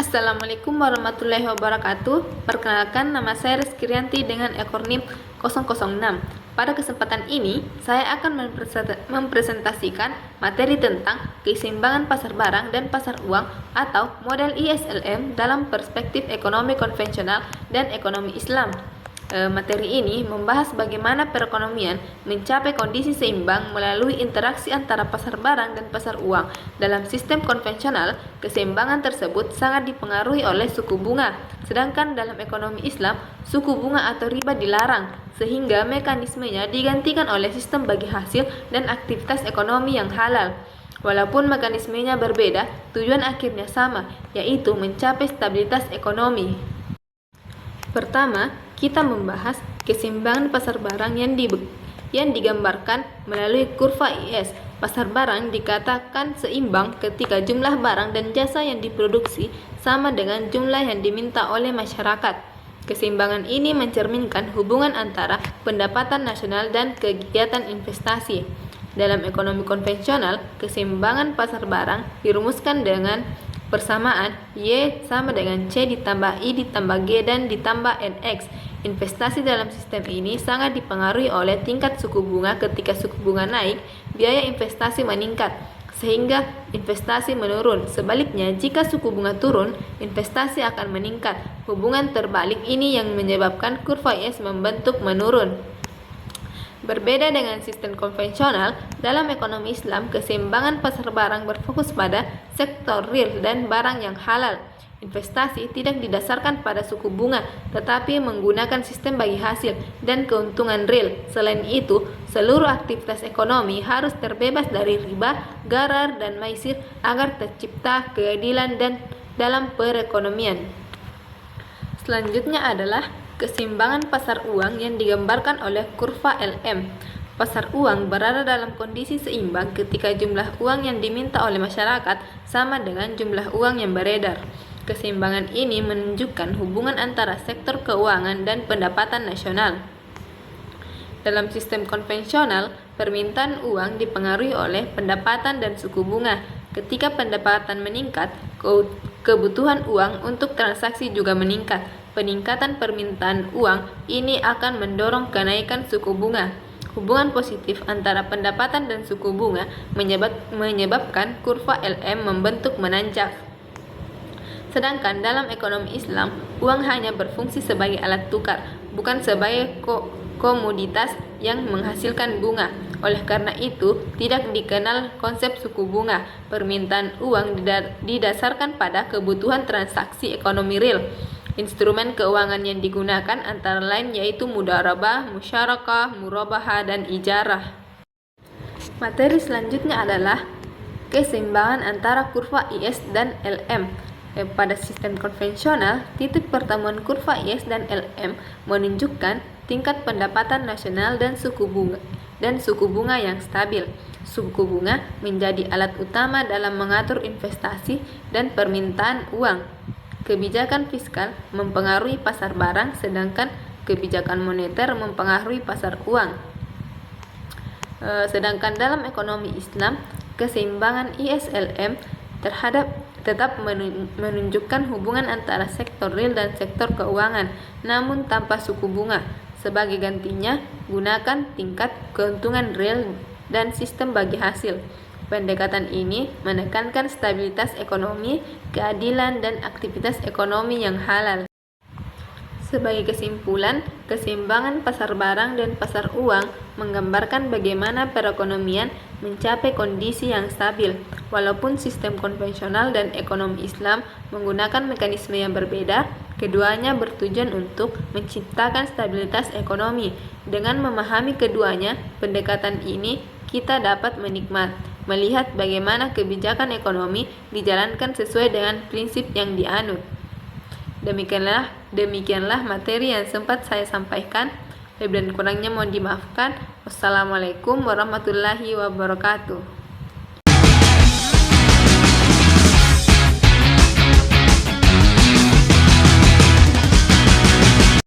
Assalamualaikum warahmatullahi wabarakatuh. Perkenalkan, nama saya Rizky Rianti dengan akronim 006. Pada kesempatan ini, saya akan mempresentasikan materi tentang keseimbangan pasar barang dan pasar uang atau model ISLM dalam perspektif ekonomi konvensional dan ekonomi Islam. Materi ini membahas bagaimana perekonomian mencapai kondisi seimbang melalui interaksi antara pasar barang dan pasar uang. Dalam sistem konvensional, keseimbangan tersebut sangat dipengaruhi oleh suku bunga, sedangkan dalam ekonomi Islam, suku bunga atau riba dilarang, sehingga mekanismenya digantikan oleh sistem bagi hasil dan aktivitas ekonomi yang halal. Walaupun mekanismenya berbeda, tujuan akhirnya sama, yaitu mencapai stabilitas ekonomi. Pertama, kita membahas keseimbangan pasar barang yang digambarkan melalui kurva IS. Pasar barang dikatakan seimbang ketika jumlah barang dan jasa yang diproduksi sama dengan jumlah yang diminta oleh masyarakat. Keseimbangan ini mencerminkan hubungan antara pendapatan nasional dan kegiatan investasi. Dalam ekonomi konvensional, keseimbangan pasar barang dirumuskan dengan persamaan Y sama dengan C ditambah I ditambah G dan ditambah NX. Investasi dalam sistem ini sangat dipengaruhi oleh tingkat suku bunga. Ketika suku bunga naik, biaya investasi meningkat, sehingga investasi menurun. Sebaliknya, jika suku bunga turun, investasi akan meningkat. Hubungan terbalik ini yang menyebabkan kurva IS membentuk menurun. Berbeda dengan sistem konvensional, dalam ekonomi Islam, keseimbangan pasar barang berfokus pada sektor real dan barang yang halal. Investasi tidak didasarkan pada suku bunga, tetapi menggunakan sistem bagi hasil dan keuntungan real. Selain itu, seluruh aktivitas ekonomi harus terbebas dari riba, gharar, dan maisir agar tercipta keadilan dan dalam perekonomian. Selanjutnya adalah keseimbangan pasar uang yang digambarkan oleh kurva LM. Pasar uang berada dalam kondisi seimbang ketika jumlah uang yang diminta oleh masyarakat sama dengan jumlah uang yang beredar. Keseimbangan ini menunjukkan hubungan antara sektor keuangan dan pendapatan nasional. Dalam sistem konvensional, permintaan uang dipengaruhi oleh pendapatan dan suku bunga. Ketika pendapatan meningkat, kebutuhan uang untuk transaksi juga meningkat. Peningkatan permintaan uang ini akan mendorong kenaikan suku bunga. Hubungan positif antara pendapatan dan suku bunga menyebabkan kurva LM membentuk menanjak. Sedangkan dalam ekonomi Islam, uang hanya berfungsi sebagai alat tukar, bukan sebagai komoditas yang menghasilkan bunga. Oleh karena itu, tidak dikenal konsep suku bunga. Permintaan uang didasarkan pada kebutuhan transaksi ekonomi real. Instrumen keuangan yang digunakan antara lain yaitu mudharabah, musyarakah, murabahah, dan ijarah. Materi selanjutnya adalah keseimbangan antara kurva IS dan LM. Pada sistem konvensional, titik pertemuan kurva IS dan LM menunjukkan tingkat pendapatan nasional dan suku bunga yang stabil. Suku bunga menjadi alat utama dalam mengatur investasi dan permintaan uang. Kebijakan fiskal mempengaruhi pasar barang, sedangkan kebijakan moneter mempengaruhi pasar uang. Sedangkan dalam ekonomi Islam, keseimbangan ISLM tetap menunjukkan hubungan antara sektor real dan sektor keuangan, namun tanpa suku bunga. Sebagai gantinya, gunakan tingkat keuntungan real dan sistem bagi hasil. Pendekatan ini menekankan stabilitas ekonomi, keadilan, dan aktivitas ekonomi yang halal. Sebagai kesimpulan, keseimbangan pasar barang dan pasar uang menggambarkan bagaimana perekonomian mencapai kondisi yang stabil. Walaupun sistem konvensional dan ekonomi Islam menggunakan mekanisme yang berbeda, keduanya bertujuan untuk menciptakan stabilitas ekonomi. Dengan memahami keduanya, pendekatan ini kita dapat melihat bagaimana kebijakan ekonomi dijalankan sesuai dengan prinsip yang dianut. Demikianlah materi yang sempat saya sampaikan. Lebih dan kurangnya mohon dimaafkan. Wassalamualaikum warahmatullahi wabarakatuh.